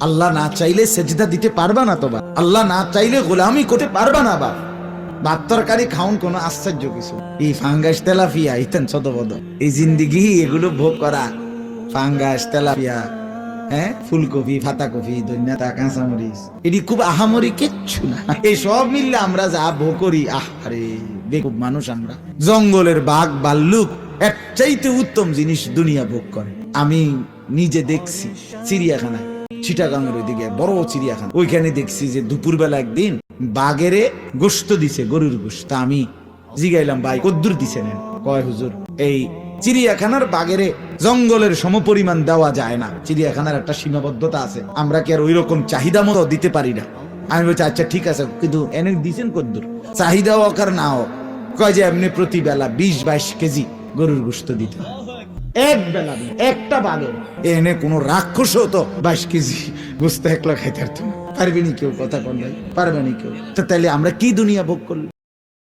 আল্লাহ না চাইলে সেজদা দিতে পারবা না, তো বাপ আল্লাহ না চাইলে গোলামি করতে পারবা না। বাপ ভাত তরকারি খাউন কোনো আশ্চর্য কিছু, এই ফাঙ্গাস তেলাপিয়া ইতেন ছোটবদ এই জিন্দিগি এগুলো ভোগ করা, ফাঙ্গাস তেলাপিয়া, হ্যাঁ, ফুলকপি, পাতাকপি, ধনিয়া, কাঁচামরিচ, এটি খুব আহামরি কিচ্ছু না। এই সব মিললে আমরা যা ভোগ করি, আরে বেকুব মানুষ আমরা। জঙ্গলের বাঘ ভাল্লুক এর চাইতে উত্তম জিনিস দুনিয়া ভোগ করে। আমি নিজে দেখছি চিড়িয়াখানায়, চিটাগাঙের ওইদিকে বড় চিড়িয়াখানা, ওইখানে দেখছি যে দুপুরবেলা একদিন বাঘেরে গোশত দিছে, গরুর গোশত। আমি জিগাইলাম, ভাই কদ্দুর দিছে নেন? কয় হুজুর, এই চিড়িয়াখানার বাঘেরে জঙ্গলের সমপরিমাণ দেওয়া যায় না, চিড়িয়াখানার একটা সীমাবদ্ধতা আছে, আমরা কি আর ওই রকম চাহিদা মতো দিতে পারি না। আমি বলছি আচ্ছা ঠিক আছে, কিন্তু এনে দিছেন কদ্দুর? চাহিদা হোক আর না হোক, কয় যে এমনি প্রতি বেলা 20-22 কেজি গরুর গোশত দিতে হয়। এক বেলা একটা বাঘে এনে কোন রাক্ষস তো 22 কেজি গোশত একলা খাইতে পারতো না। পারবে নি কেউ? কথা কন ভাই, পারবে নি কেউ? তো তাইলে আমরা কি দুনিয়া ভোগ করলাম?